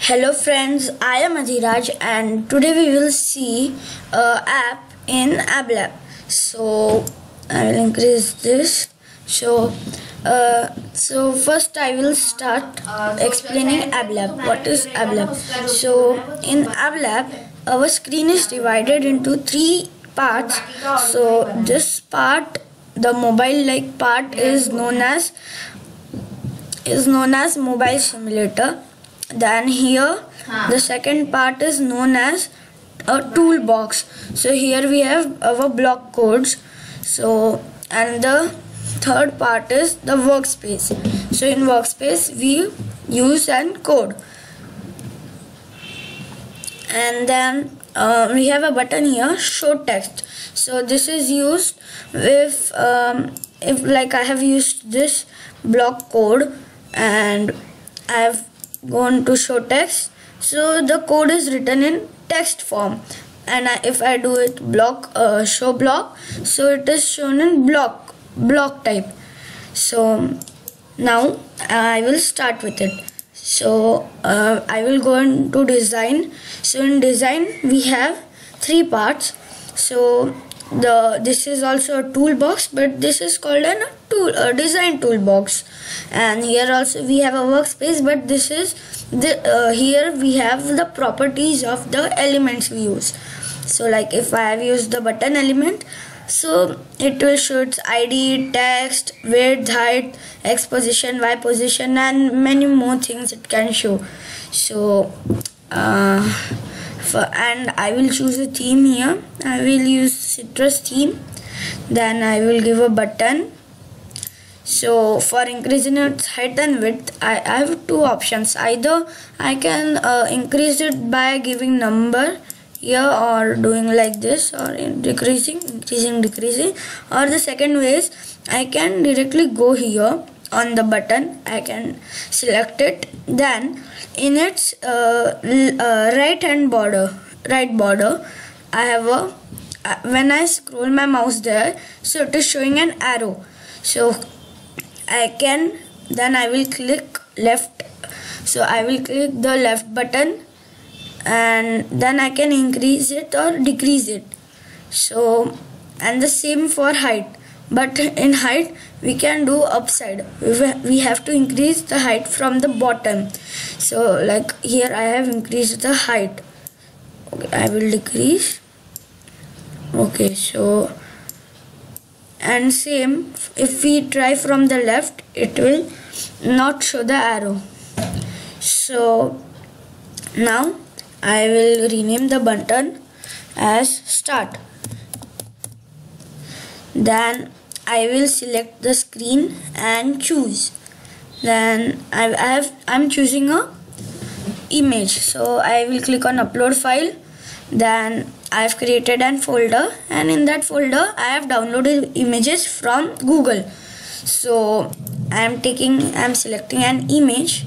Hello friends, I am Adhiraj and today we will see app in AppLab. So I will increase this. So first I will start explaining AppLab. What is AppLab? So in AppLab, our screen is divided into three parts. So this part, the mobile-like part, is known as mobile simulator. Then here the second part is known as a toolbox. So here we have our block codes. So and the third part is the workspace. So in workspace we use and code. And then we have a button here, show text. So this is used if like I have used this block code and I have gone to show text, so the code is written in text form, and if I do it show block, so it is shown in block type. So now I will start with it. So I will go into design. So in design we have three parts. So this is also a toolbox, but this is called a design toolbox. And here also we have a workspace, but this is here we have the properties of the elements we use. So like if I have used the button element, so it will show its ID, text, width, height, X position, Y position, and many more things it can show. So and I will choose a theme here. I will use citrus theme. Then I will give a button. So for increasing its height and width, I have two options. Either I can increase it by giving number here or doing like this, or decreasing, decreasing. Or the second way is I can directly go here on the button. I can select it. Then in its right border, I have a when I scroll my mouse there, so it is showing an arrow. So I will click left. So I will click the left button, and then I can increase it or decrease it. So and the same for height, but in height we can do upside. We have to increase the height from the bottom. So like here I have increased the height. Okay, I will decrease. Okay, so and same if we try from the left, it will not show the arrow. So now I will rename the button as start. Then I will select the screen and choose. Then I'm choosing a image. So I will click on upload file. Then I have created an folder, and in that folder I have downloaded images from Google. So I'm selecting an image.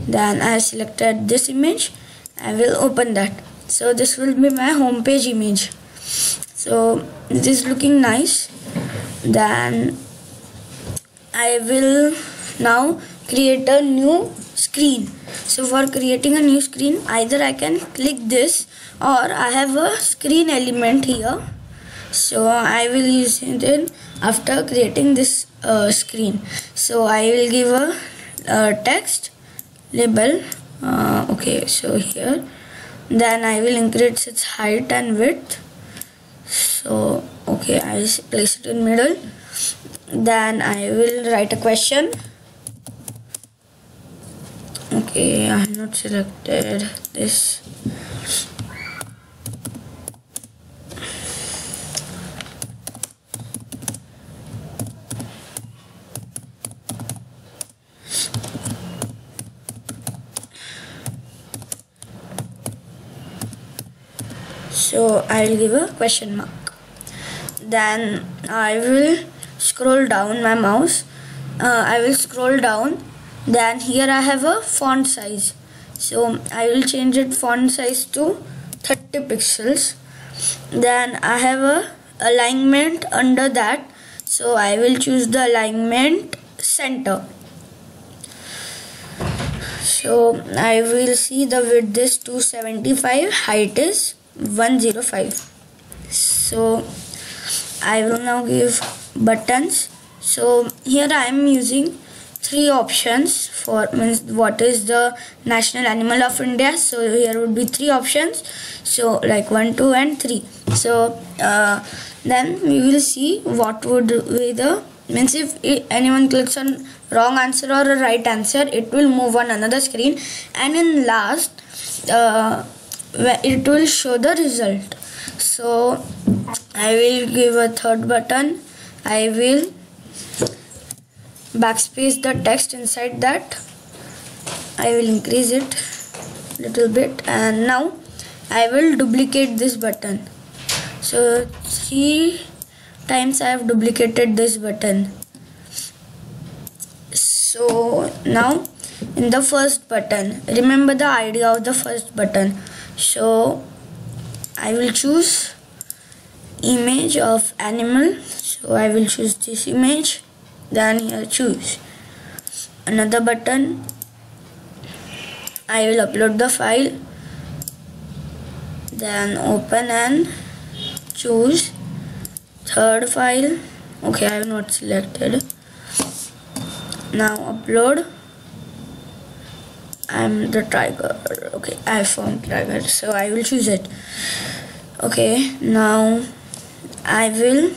Then I have selected this image. I will open that. So this will be my home page image. So it is looking nice. Then I will now create a new screen. So for creating a new screen, either I can click this, or I have a screen element here. So I will use it after creating this screen. So I will give a text label. Okay, so here. Then I will increase its height and width. So okay, I will place it in middle. Then I will write a question. Okay, I have not selected this. So I will give a question mark. Then I will scroll down my mouse. I will scroll down. Then here I have a font size. So I will change it font size to 30 pixels. Then I have a alignment under that. So I will choose the alignment center. So I will see the width is 275, height is 105. So I will now give buttons. So here I am using three options for what is the national animal of India. So here would be three options, so like 1, 2 and 3. So then we will see what would be the if anyone clicks on wrong answer or a right answer, it will move on another screen, and in last it will show the result. So I will give a third button. I will backspace the text inside that. I will increase it little bit, and now I will duplicate this button. So 3 times I have duplicated this button. So now in the first button, remember the idea of the first button. So I will choose image of animal. So I will choose this image. Then here choose another button. I will upload the file. Then open and choose third file. Okay, I have not selected. Now upload. I'm the tiger. Okay, I found tiger, so I will choose it. Okay, now I will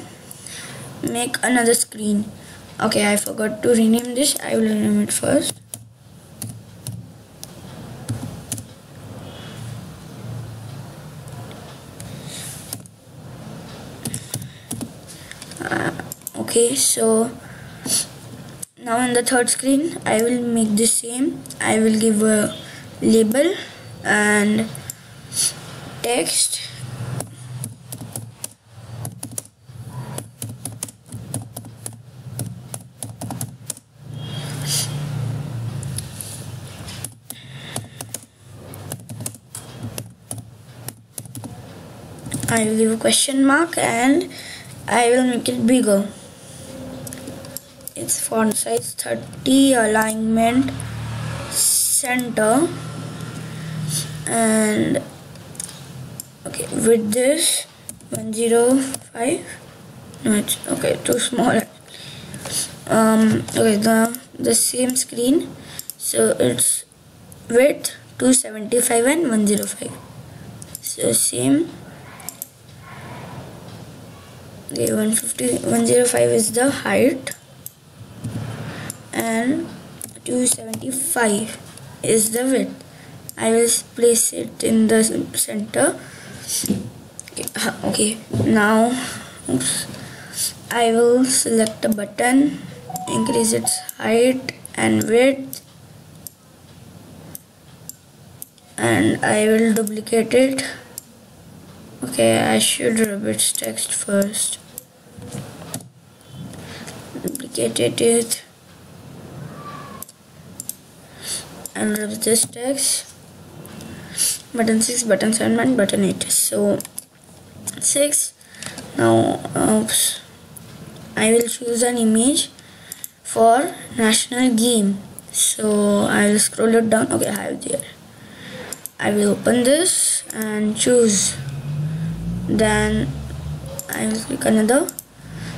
make another screen. Okay, I forgot to rename this. I will rename it first. Okay, so now in the third screen I will make the same. I will give a label and text. I will give a question mark and I will make it bigger. It's font size 30, alignment center, and okay, with this 105. No, it's okay, too small. Okay, the same screen. So it's width 275 and 105. So same. Okay, 105 is the height and 275 is the width. I will place it in the center. Okay, now I will select a button, increase its height and width, and I will duplicate it. Okay, I should rub its text first. Duplicate it and rub this text. Button 6, button 7 and button 8. So 6. Now I will choose an image for national game. So I will scroll it down. Okay, I have there. I will open this and choose. Then I will click another.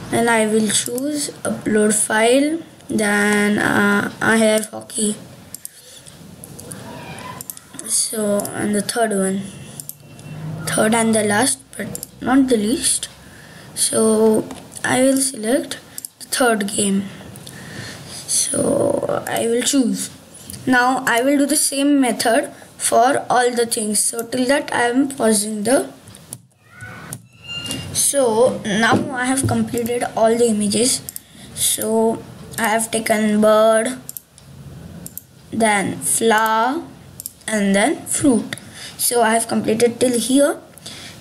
Then I will choose upload file. Then I have hockey. So, and the third one, third and the last but not the least. So I will select the third game. So I will choose. Now I will do the same method for all the things. So till that I am pausing the. So now I have completed all the images. So I have taken bird, then flower, and then fruit. So I have completed till here.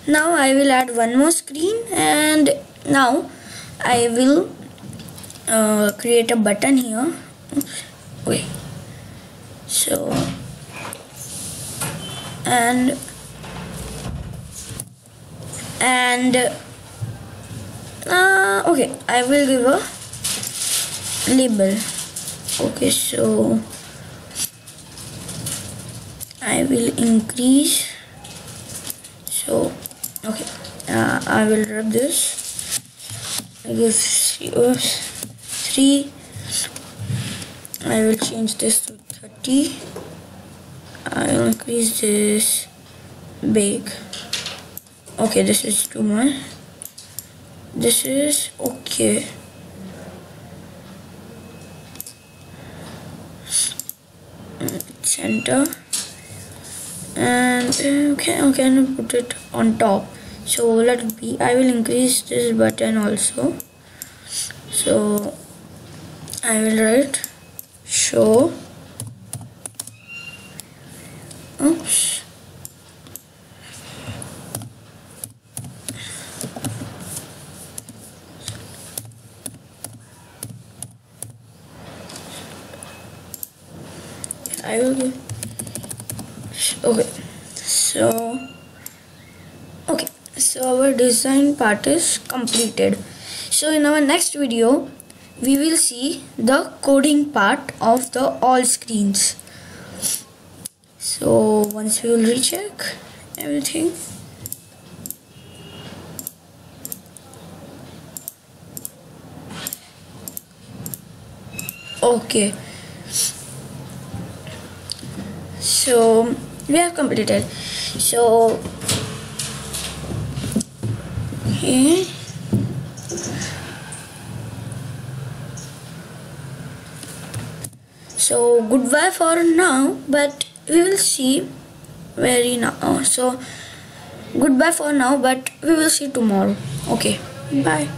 Now I will add one more screen, and now I will create a button here. Okay. So and okay, I will give a label. Okay, so I will increase. So okay, I will rub this. I give 3. I will change this to 30. I will increase this big. Okay, this is too much. This is okay. Center. And okay, I'll put it on top. So let it be. I will increase this button also. So I will write show. Oops. I will give. Okay, so our design part is completed. So in our next video we will see the coding part of the all screens. So once we will recheck everything, okay, so we have completed. So okay, so goodbye for now, but we will see very now. So goodbye for now, but we will see tomorrow. Okay, bye.